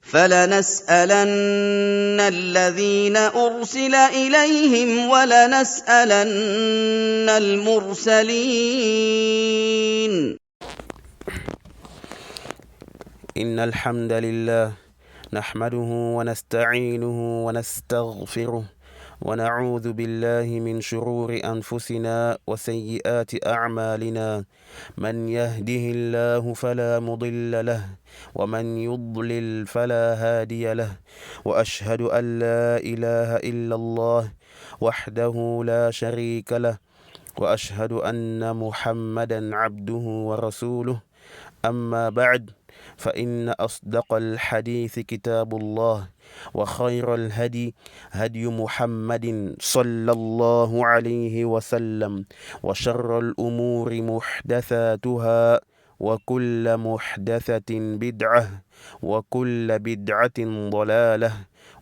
فَلَنَسْأَلَنَّ الَّذِينَ أُرْسِلَ إِلَيْهِمْ وَلَنَسْأَلَنَّ الْمُرْسَلِينَ إن الحمد لله نحمده ونستعينه ونستغفره ونعوذ بالله من شرور أنفسنا وسيئات أعمالنا من يهده الله فلا مضل له ومن يضلل فلا هادي له وأشهد أن لا إله إلا الله وحده لا شريك له وأشهد أن محمدا عبده ورسوله أما بعد فإن أصدق الحديث كتاب الله وخير الهدي هدي محمد صلى الله عليه وسلم وشر الأمور محدثاتها وكل محدثة بدعة وكل بدعة ضلالة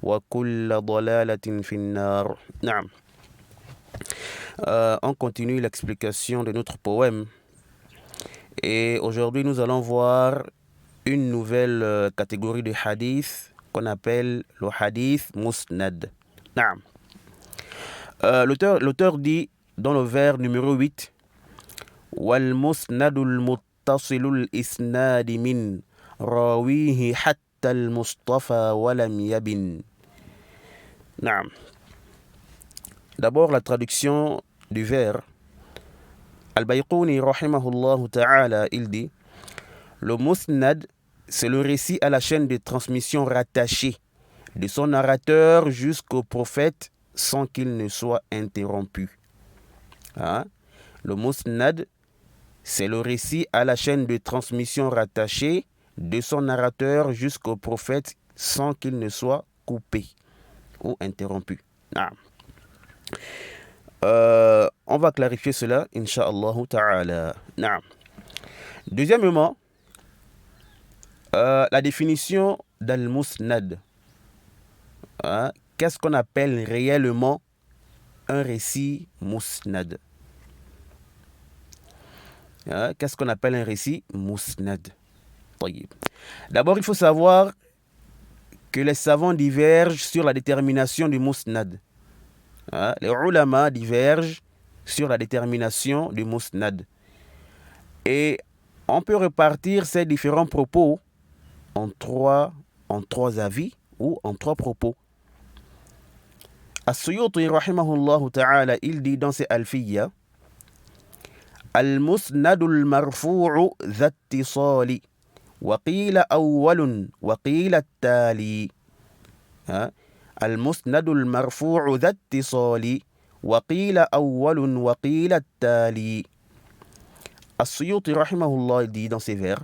وكل ضلالة في النار. نعم. On continue l'explication de notre poème. Et aujourd'hui, nous allons voir une nouvelle catégorie de hadith qu'on appelle le hadith musnad. Naam. L'auteur dit dans le vers numéro 8 wal musnadul muttasilul isnad min rawihi hatta al mustafa walam yabin. Naam. D'abord la traduction du vers. Al-Bayquni rahimahullah ta'ala, il dit le musnad, c'est le récit à la chaîne de transmission rattachée de son narrateur jusqu'au prophète sans qu'il ne soit interrompu. Hein? Le musnad, c'est le récit à la chaîne de transmission rattachée de son narrateur jusqu'au prophète sans qu'il ne soit coupé ou interrompu. Ah. On va clarifier cela, incha'Allah ta'ala. Nah. Deuxièmement, la définition d'al-musnad. Qu'est-ce qu'on appelle réellement un récit musnad? Qu'est-ce qu'on appelle un récit musnad? D'abord, il faut savoir que les savants divergent sur la détermination du musnad. Les ulama divergent sur la détermination du musnad. Et on peut repartir ces différents propos en trois avis ou en trois propos. As-Suyuti rahimahullah ta'ala, il dit dans ses Alfiyya Al-musnadul marfu'u dhattisali wa qila awwalun wa qila tali. المسند المرفوع ذا اتصال وقيل أول وقيل التالي. As-Suyuti rahimahullah dit dans ses vers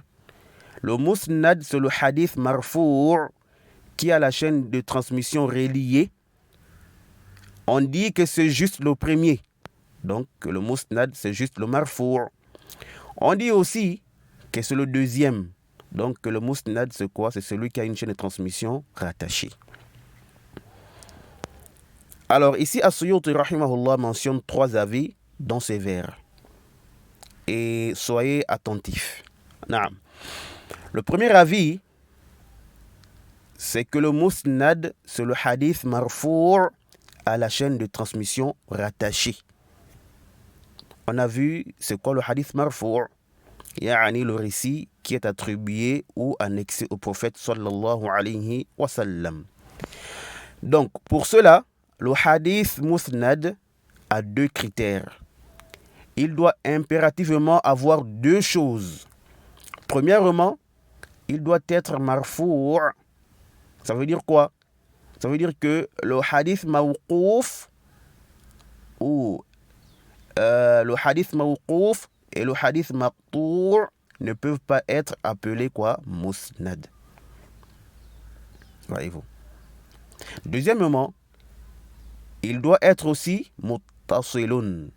le musnad, c'est le hadith marfou' qui a la chaîne de transmission reliée. On dit que c'est juste le premier, donc le musnad c'est juste le marfou'. On dit aussi que c'est le deuxième, donc le musnad c'est quoi? C'est celui qui a une chaîne de transmission rattachée. Alors ici, As-Suyuti rahimahullah mentionne trois avis dans ses vers. Et soyez attentifs. Naam. Le premier avis, c'est que le musnad, c'est le hadith marfou' à la chaîne de transmission rattachée. On a vu c'est quoi le hadith marfou'? Ya'ani le récit qui est attribué ou annexé au prophète sallallahu alayhi wa sallam. Donc pour cela, le hadith musnad a deux critères. Il doit impérativement avoir deux choses. Premièrement, il doit être marfou'. Ça veut dire quoi? Ça veut dire que le hadith mawqouf ou le hadith mawqouf et le hadith maqtou' ne peuvent pas être appelés quoi? Musnad. Voyez-vous. Deuxièmement, il doit être aussi muttasilun.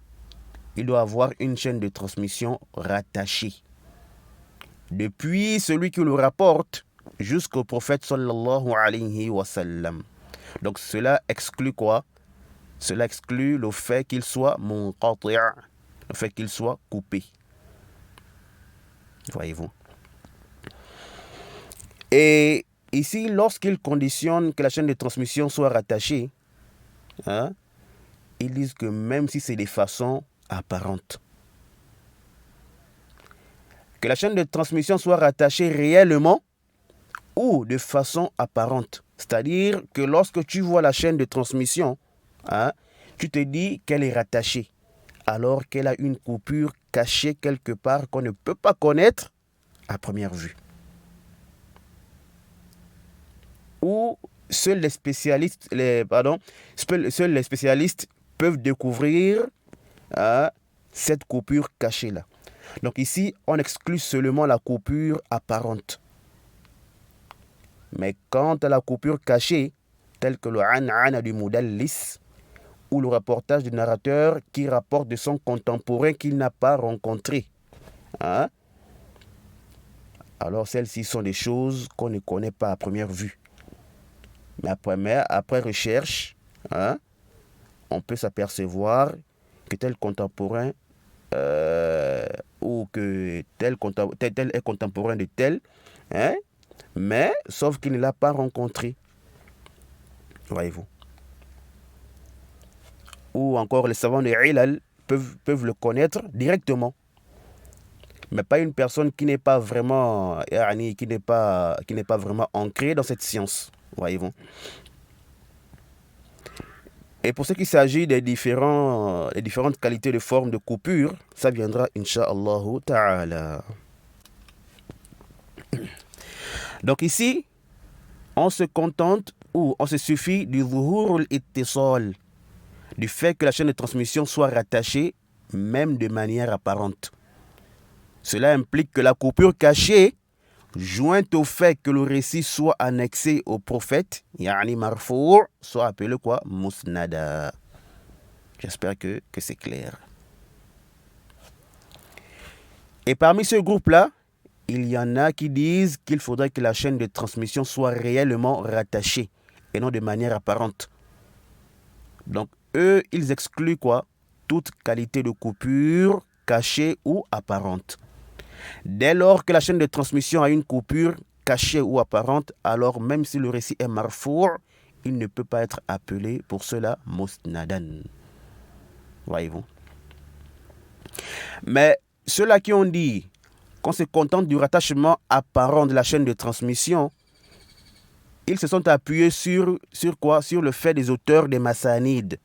Il doit avoir une chaîne de transmission rattachée. Depuis celui qui le rapporte jusqu'au prophète sallallahu alayhi wa sallam. Donc cela exclut quoi? Cela exclut le fait qu'il soit munqati', le fait qu'il soit coupé. Voyez-vous. Et ici, lorsqu'ils conditionnent que la chaîne de transmission soit rattachée, hein, ils disent que même si c'est de façon apparente, que la chaîne de transmission soit rattachée réellement ou de façon apparente. C'est-à-dire que lorsque tu vois la chaîne de transmission, hein, tu te dis qu'elle est rattachée, alors qu'elle a une coupure cachée quelque part qu'on ne peut pas connaître à première vue. Ou seuls les spécialistes peuvent découvrir cette coupure cachée-là. Donc ici, on exclut seulement la coupure apparente. Mais quant à la coupure cachée, telle que le an du mudallis, ou le reportage du narrateur qui rapporte de son contemporain qu'il n'a pas rencontré, hein? Alors celles-ci sont des choses qu'on ne connaît pas à première vue. Mais après recherche, hein, on peut s'apercevoir que tel contemporain ou que tel est contemporain de tel, hein, mais sauf qu'il ne l'a pas rencontré. Voyez-vous. Ou encore les savants de Ilal peuvent le connaître directement. Mais pas une personne qui n'est pas vraiment vraiment ancrée dans cette science. Voyez-vous. Et pour ce qui s'agit des différentes qualités de forme de coupure, ça viendra, Inch'Allah ta'ala. Donc ici, on se contente ou on se suffit du zuhurul ittisal, du fait que la chaîne de transmission soit rattachée, même de manière apparente. Cela implique que la coupure cachée, jointe au fait que le récit soit annexé au prophète, yani marfou', soit appelé quoi? Musnada. J'espère que c'est clair. Et parmi ce groupe-là, il y en a qui disent qu'il faudrait que la chaîne de transmission soit réellement rattachée et non de manière apparente. Donc, eux, ils excluent quoi? Toute qualité de coupure, cachée ou apparente. Dès lors que la chaîne de transmission a une coupure cachée ou apparente, alors même si le récit est marfou', il ne peut pas être appelé pour cela musnadan. Voyez-vous. Mais ceux-là qui ont dit qu'on se contente du rattachement apparent de la chaîne de transmission, ils se sont appuyés sur quoi? Sur le fait des auteurs des Massanides.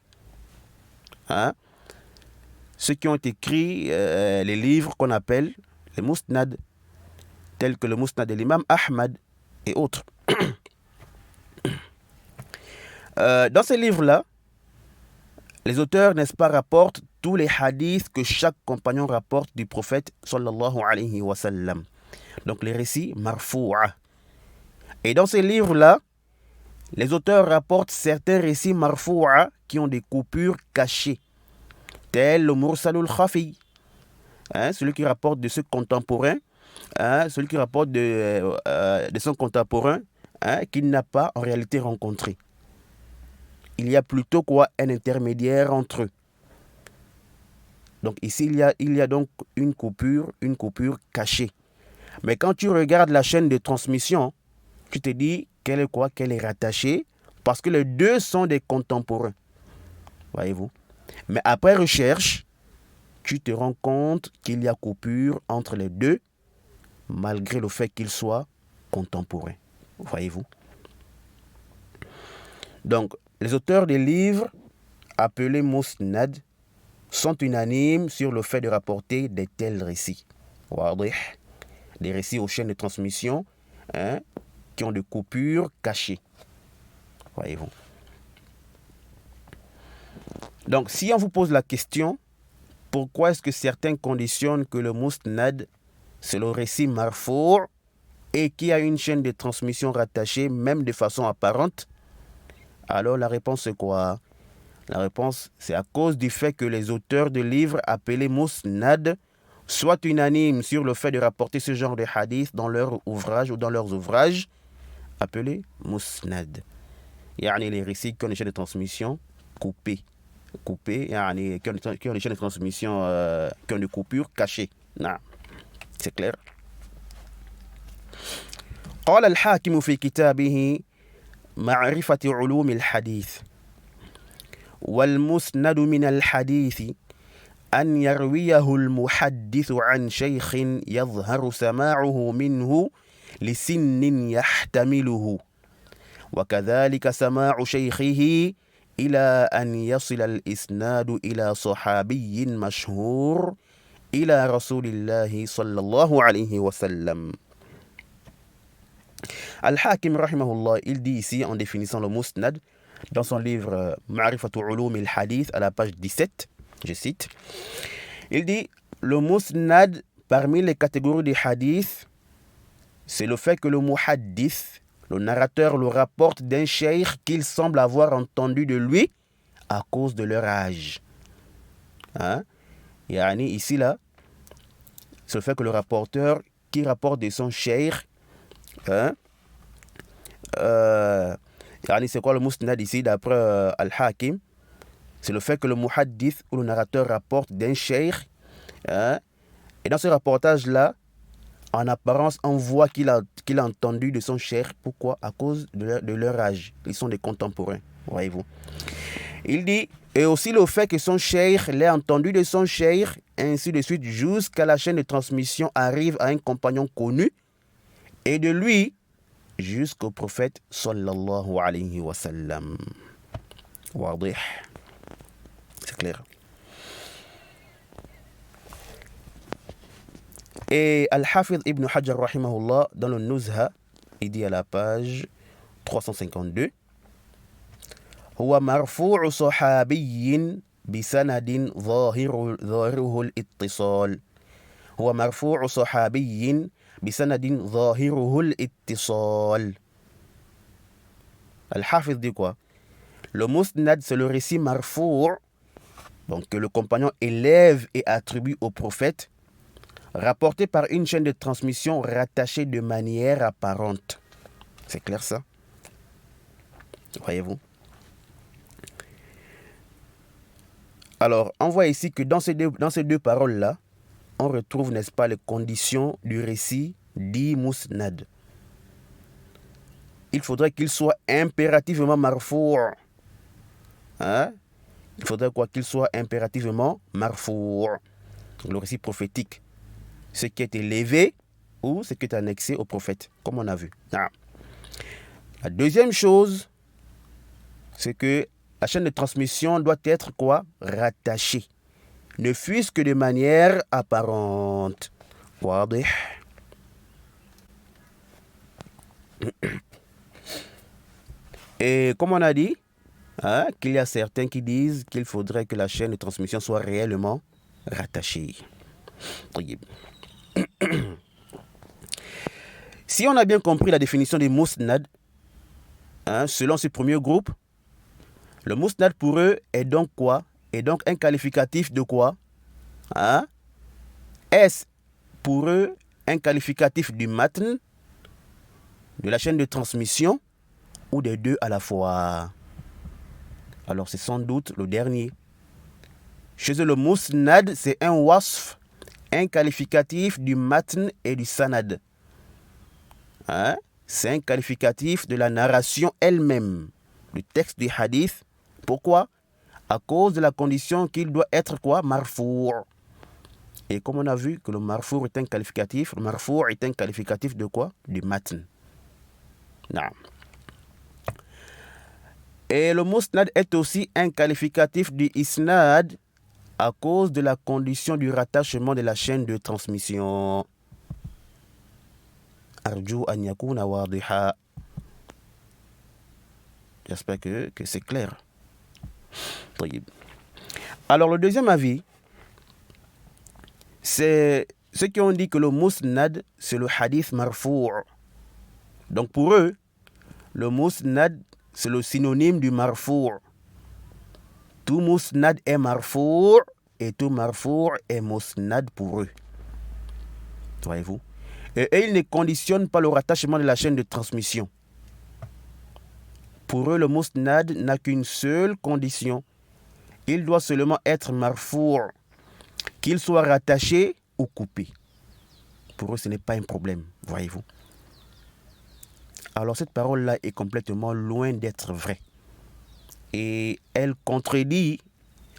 Hein? Ceux qui ont écrit les livres qu'on appelle les Musnad, tels que le Musnad de l'imam Ahmad et autres. Dans ces livres-là, les auteurs, n'est-ce pas, rapportent tous les hadiths que chaque compagnon rapporte du prophète sallallahu alayhi wa sallam. Donc les récits marfou'a. Et dans ces livres-là, les auteurs rapportent certains récits marfou'a qui ont des coupures cachées, tels le Mursalul Khafi, hein, celui qui rapporte de ce contemporain, hein, celui qui rapporte de son contemporain, hein, qu'il n'a pas en réalité rencontré. Il y a plutôt quoi? Un intermédiaire entre eux. Donc ici, il y a donc une coupure cachée. Mais quand tu regardes la chaîne de transmission, tu te dis qu'elle est quoi? Qu'elle est rattachée, parce que les deux sont des contemporains. Voyez-vous. Mais après recherche, tu te rends compte qu'il y a coupure entre les deux, malgré le fait qu'ils soient contemporains. Voyez-vous. Donc, les auteurs des livres appelés Musnad sont unanimes sur le fait de rapporter de tels récits. Des récits aux chaînes de transmission, hein, qui ont des coupures cachées. Voyez-vous. Donc, si on vous pose la question, pourquoi est-ce que certains conditionnent que le Musnad, c'est le récit marfou' et qui a une chaîne de transmission rattachée, même de façon apparente? Alors la réponse c'est quoi? La réponse c'est à cause du fait que les auteurs de livres appelés Musnad soient unanimes sur le fait de rapporter ce genre de hadith dans leurs ouvrages ou dans leurs ouvrages appelés Musnad. Yani les récits qui ont des chaînes de transmission coupées. Yani qui ont des chaînes de transmission qui ont des coupures cachées. Non. C'est clair? قال الحاكم في كتابه معرفة علوم الحديث والمسند من الحديث أن يرويه المحدث عن شيخ يظهر سماعه منه لسن يحتمله وكذلك سماع شيخه إلى أن يصل الإسناد إلى صحابي مشهور إلى رسول الله صلى الله عليه وسلم. Al-Hakim rahimahullah, il dit ici en définissant le musnad dans son livre Ma'rifatu Ulum al-Hadith à la page 17, je cite, il dit le musnad parmi les catégories des hadiths, c'est le fait que le muhaddith, le narrateur, le rapporte d'un cheikh qu'il semble avoir entendu de lui à cause de leur âge. Hein? Yani ici là, c'est le fait que le rapporteur qui rapporte de son cheikh, hein? C'est quoi le musnad ici d'après Al-Hakim? C'est le fait que le muhaddith ou le narrateur rapporte d'un cheikh, hein? Et dans ce rapportage-là, en apparence, on voit qu'il a entendu de son cheikh. Pourquoi? À cause de leur âge. Ils sont des contemporains, voyez-vous. Il dit, et aussi le fait que son cheikh l'ait entendu de son cheikh, ainsi de suite, jusqu'à la chaîne de transmission arrive à un compagnon connu, et de lui jusqu'au prophète sallallahu alayhi wa sallam. Wadih. C'est clair. Et Al-Hafidh Ibn Hajar rahimahullah, dans le Nuzha, il dit à la page 352, هو مرفوع صحابي بسند ظاهره الاتصال. هو مرفوع صحابي بسند ظاهره الاتصال. Al-Hafidh dit quoi? Le musnad, c'est le récit marfou', donc que le compagnon élève et attribue au prophète, rapporté par une chaîne de transmission rattachée de manière apparente. C'est clair ça? Voyez-vous? Alors, on voit ici que dans ces deux paroles-là, on retrouve, n'est-ce pas, les conditions du récit dit musnad. Il faudrait qu'il soit impérativement marfou'. Hein? Il faudrait quoi? Qu'il soit impérativement marfou'. Le récit prophétique. Ce qui est élevé ou ce qui est annexé au prophète, comme on a vu. Ah. La deuxième chose, c'est que la chaîne de transmission doit être quoi? Rattachée. Ne fût-ce que de manière apparente. Wadih. Et comme on a dit, hein, qu'il y a certains qui disent qu'il faudrait que la chaîne de transmission soit réellement rattachée. Si on a bien compris la définition des musnad, hein, selon ce premier groupe, le musnad pour eux est donc quoi? Est donc un qualificatif de quoi? Hein? Est-ce pour eux un qualificatif du matn, de la chaîne de transmission, ou des deux à la fois? Alors c'est sans doute le dernier. Chez eux, le musnad, c'est un wasf, un qualificatif du matn et du sanad. Hein? C'est un qualificatif de la narration elle-même, du texte du hadith. Pourquoi? À cause de la condition qu'il doit être quoi? Marfou'. Et comme on a vu que le marfou' est un qualificatif, le marfou' est un qualificatif de quoi? Du matn. Non. Et le musnad est aussi un qualificatif du isnad à cause de la condition du rattachement de la chaîne de transmission. Arju an yakuna wadiha. J'espère que c'est clair. Alors le deuxième avis, c'est ceux qui ont dit que le musnad, c'est le hadith marfou'. Donc pour eux, le musnad, c'est le synonyme du marfou'. Tout musnad est marfou' et tout marfou' est musnad pour eux. Voyez-vous? Et ils ne conditionnent pas le rattachement de la chaîne de transmission. Pour eux, le musnad n'a qu'une seule condition. Il doit seulement être marfou', qu'il soit rattaché ou coupé. Pour eux, ce n'est pas un problème, voyez-vous. alors cette parole-là est complètement loin d'être vraie. Et elle contredit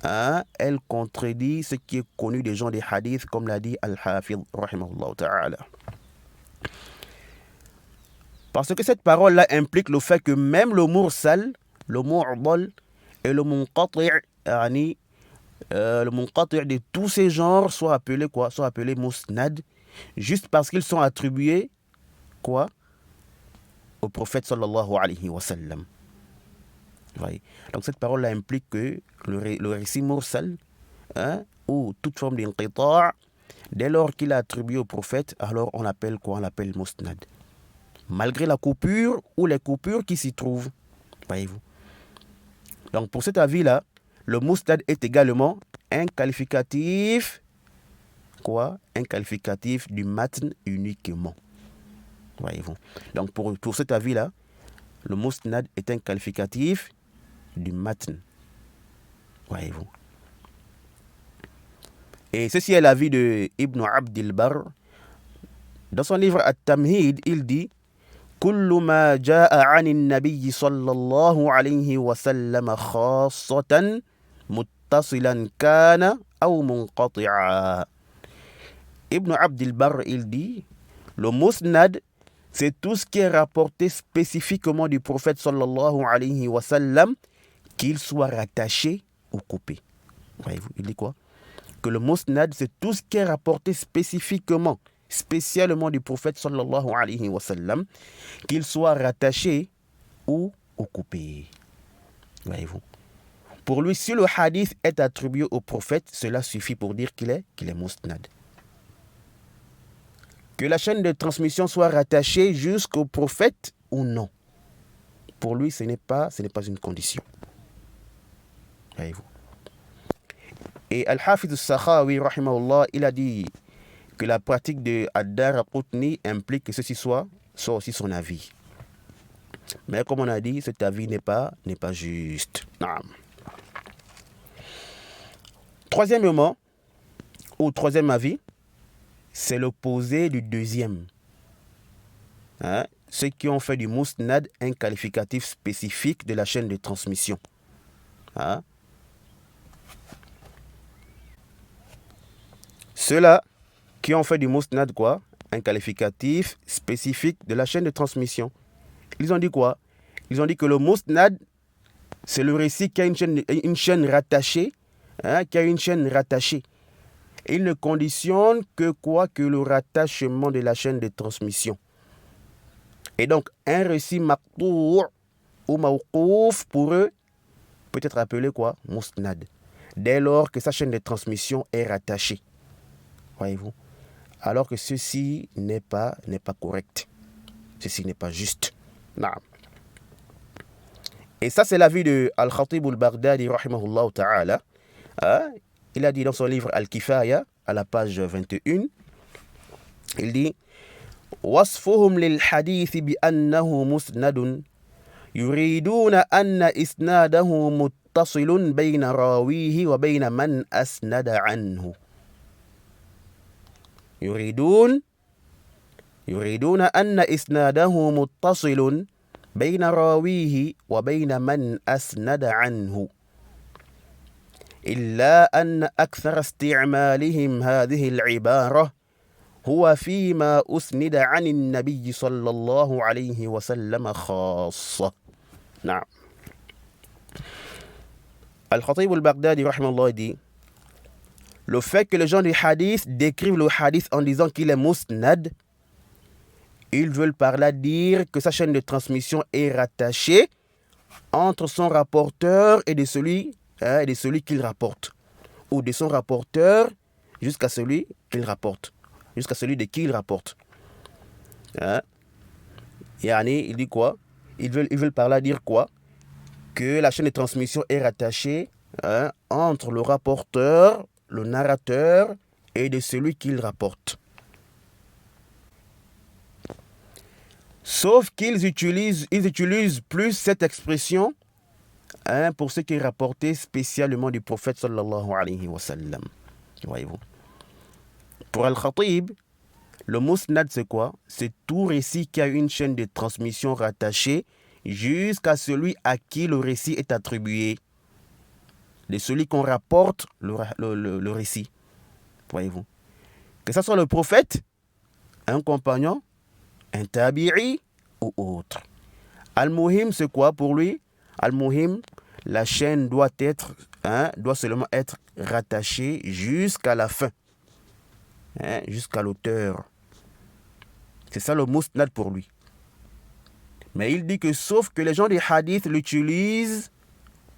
ce qui est connu des gens des hadiths, comme l'a dit Al-Hafidh, rahimahullah ta'ala. Parce que cette parole-là implique le fait que même le mursal, le mu'dal et le munqati', le munqati' de tous ces genres sont appelés quoi? Sont appelés musnad, juste parce qu'ils sont attribués quoi? Au prophète sallallahu alayhi wa sallam. Donc cette parole-là implique que le récit mursal, ou toute forme d'inqita', dès lors qu'il est attribué au prophète, alors on l'appelle quoi? On l'appelle musnad. Malgré la coupure ou les coupures qui s'y trouvent. Voyez-vous. Donc pour cet avis-là, le musnad est également un qualificatif, quoi? Un qualificatif du matn uniquement. Voyez-vous. Donc pour cet avis-là, le musnad est un qualificatif du matn. Voyez-vous. Et ceci est l'avis de Ibn Abdil Barr. Dans son livre At-Tamhid, il dit كل ما جاء عن النبي صلى الله عليه وسلم خاصة متصلا كان أو منقطعا. Ibn Abdil Barr, il dit, le musnad, c'est tout ce qui est rapporté spécifiquement du prophète sallallahu alayhi wa sallam, qu'il soit rattaché ou coupé. Voyez-vous, il dit quoi? Que le musnad, c'est tout ce qui est rapporté spécifiquement, spécialement du prophète sallallahu alayhi wa sallam, qu'il soit rattaché ou coupé. Voyez-vous. Pour lui, si le hadith est attribué au prophète, cela suffit pour dire qu'il est musnad. Que la chaîne de transmission soit rattachée jusqu'au prophète ou non. Pour lui, ce n'est pas une condition. Voyez-vous. Et Al-Hafidh al-Sakhawi, rahimahullah, il a dit que la pratique de Ad-Daraqutni implique que ceci soit aussi son avis. Mais comme on a dit, cet avis n'est pas juste. Non. Troisièmement, ou troisième avis, c'est l'opposé du deuxième. Ceux qui ont fait du musnad un qualificatif spécifique de la chaîne de transmission. Ceux-là qui ont fait du musnad quoi? Un qualificatif spécifique de la chaîne de transmission. Ils ont dit quoi? Ils ont dit que le musnad, c'est le récit qui a une chaîne rattachée, qui a une chaîne rattachée. Ils ne conditionnent que quoi? Que le rattachement de la chaîne de transmission. Et donc, un récit maqtou' ou mawqouf, pour eux, peut être appelé quoi? Musnad. Dès lors que sa chaîne de transmission est rattachée. Voyez-vous? Alors que ceci n'est pas correct. Ceci n'est pas juste. Non. Et ça, c'est l'avis de Al-Khatib al-Baghdadi, rahimahullah ta'ala. Il a dit dans son livre Al-Kifaya, à la page 21, il dit وصفهم للحديث بأنه مسند يريدون أن إسناده متصل بين راويه وبين من أسند عنه. يريدون أن إسناده متصل بين راويه وبين من أسند عنه. إلا أن أكثر استعمالهم هذه العبارة هو فيما أسند عن النبي صلى الله عليه وسلم خاصة. نعم. Al-Khatib al-Baghdadi rahimahullah dit, le fait que les gens du hadith décrivent le hadith en disant qu'il est musnad, ils veulent par là dire que sa chaîne de transmission est rattachée entre son rapporteur et de celui qu'il rapporte, ou de son rapporteur jusqu'à celui qu'il rapporte, jusqu'à celui de qui il rapporte. Il dit quoi? Ils veulent par là dire quoi? Que la chaîne de transmission est rattachée entre le rapporteur, le narrateur et de celui qu'il rapporte. Sauf qu'ils utilisent plus cette expression pour ce qui est rapporté spécialement du prophète sallallahu alayhi wa sallam. Voyez-vous. Pour Al-Khatib, Le musnad, c'est quoi? C'est tout récit qui a une chaîne de transmission rattachée jusqu'à celui à qui le récit est attribué. De celui qu'on rapporte le récit. Voyez-vous. Que ce soit le prophète, un compagnon, un tabi'i ou autre. Al-Muhim, c'est quoi pour lui? Al-Muhim, la chaîne doit seulement être rattachée jusqu'à la fin. Jusqu'à l'auteur. C'est ça le musnad pour lui. Mais il dit que sauf que les gens des hadiths l'utilisent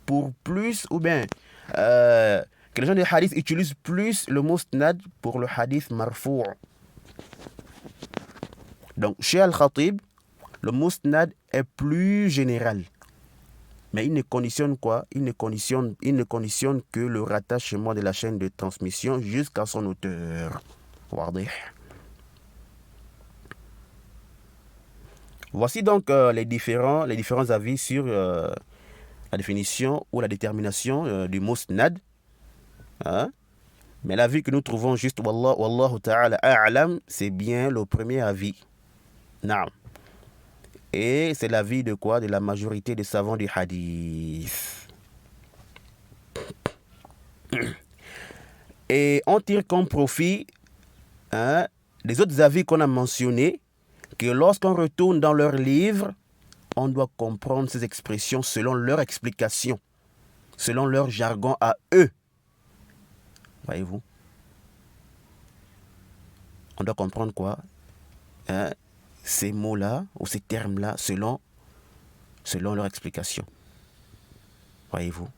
pour plus, ou bien que les gens des hadiths utilisent plus le musnad pour le hadith marfou'. Donc chez Al-Khatib, le musnad est plus général. Mais il ne conditionne quoi? Il ne conditionne que le rattachement de la chaîne de transmission jusqu'à son auteur. Wadih. Voici donc les différents avis sur la définition ou la détermination du musnad. Mais l'avis que nous trouvons juste, wallahu ta'ala a'lam, c'est bien le premier avis. Naam. Et c'est l'avis de quoi? De la majorité des savants du hadith. Et on tire comme profit des autres avis qu'on a mentionnés, que lorsqu'on retourne dans leurs livres, on doit comprendre ces expressions selon leur explication, selon leur jargon à eux. Voyez-vous? On doit comprendre quoi? Ces mots-là, ou ces termes-là, selon leur explication. Voyez-vous?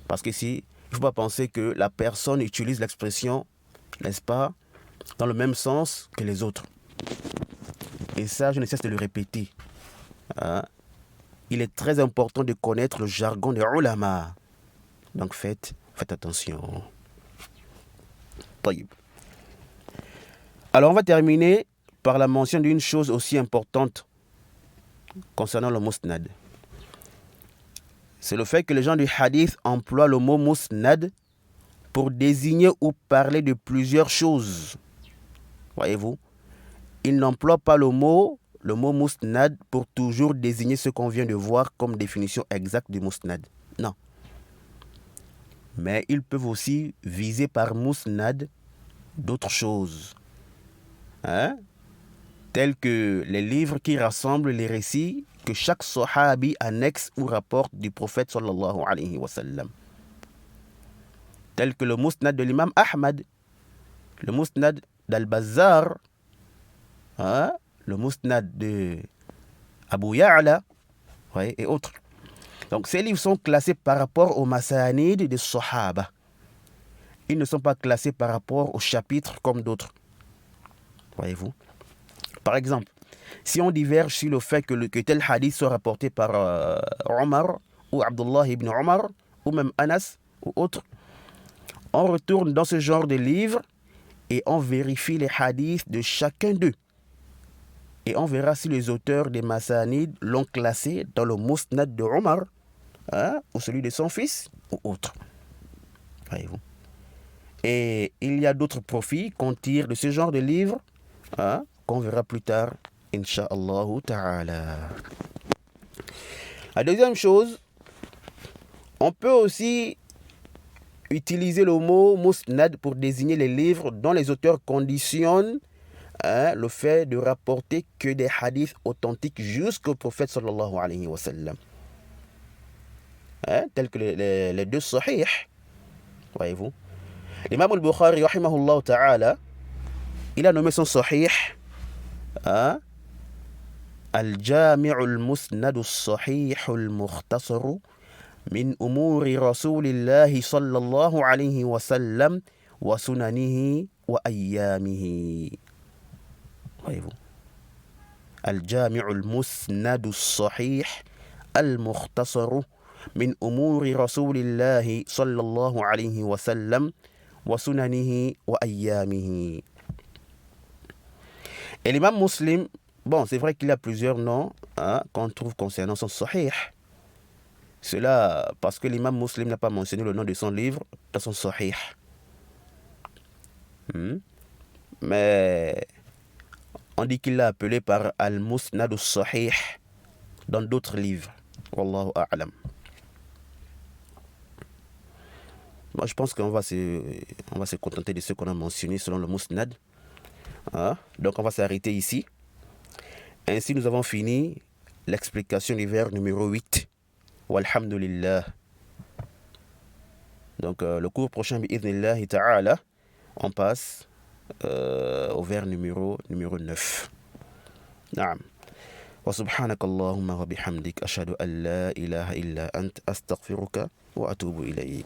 Parce que il ne faut pas penser que la personne utilise l'expression, n'est-ce pas, dans le même sens que les autres. Et ça, je ne cesse de le répéter. Il est très important de connaître le jargon des ulama. Donc faites attention. طيب. Alors on va terminer par la mention d'une chose aussi importante concernant le musnad. C'est le fait que les gens du hadith emploient le mot musnad pour désigner ou parler de plusieurs choses. Voyez-vous? Ils n'emploient pas le mot musnad pour toujours désigner ce qu'on vient de voir comme définition exacte du musnad. Non. Mais ils peuvent aussi viser par musnad d'autres choses. Tels que les livres qui rassemblent les récits que chaque sahabi annexe ou rapporte du prophète sallallahu alayhi wa sallam. Tels que le musnad de l'imam Ahmad, le musnad d'Al-Bazzar, le musnad de Abu Ya'la, et autres. Donc ces livres sont classés par rapport aux masanid des sahaba. Ils ne sont pas classés par rapport aux chapitres comme d'autres. Voyez-vous? Par exemple, si on diverge sur le fait que tel hadith soit rapporté par Omar ou Abdullah ibn Omar ou même Anas ou autres, on retourne dans ce genre de livres et on vérifie les hadiths de chacun d'eux. Et on verra si les auteurs des Masanid l'ont classé dans le musnad de Omar ou celui de son fils ou autre. Voyez-vous? Et il y a d'autres profits qu'on tire de ce genre de livres qu'on verra plus tard, Inch'Allah ta'ala. La deuxième chose, on peut aussi utiliser le mot musnad pour désigner les livres dont les auteurs conditionnent le fait de rapporter que des hadiths authentiques jusqu'au prophète sallallahu alayhi wa sallam. Tels que les deux sahih. Voyez-vous? L'imam al-Bukhari, rahimahullah ta'ala, il a nommé son sahih Al-Jami'u al-Musnad al-Sahih al-Mukhtasar min umuri Rasulillahi sallallahu alayhi wa sallam wa sunanihi wa ayyamihi. Voyez-vous? Al-Jami'u al-Musnad al-Sahih al-Mukhtasar min umuri Rasulillahi sallallahu alayhi wa sallam wa sunanihi wa ayyamihi. Et l'imam Muslim, bon, c'est vrai qu'il y a plusieurs noms qu'on trouve concernant son Sahih. Cela parce que l'imam Muslim n'a pas mentionné le nom de son livre dans son Sahih. Mais On dit qu'il l'a appelé par Al-Musnad al-Sahih dans d'autres livres. Wallahu a'lam. Moi, je pense qu'on va se contenter de ce qu'on a mentionné selon le Musnad. Hein? Donc, on va s'arrêter ici. Ainsi, nous avons fini l'explication du vers numéro 8. Walhamdulillah. Donc, le cours prochain, bi'idhnillahi ta'ala, on passe au vers numéro 9. Naam. وسبحانك اللهم وبحمدك أشهد أن لا إله إلا أنت أستغفرك وأتوب إليك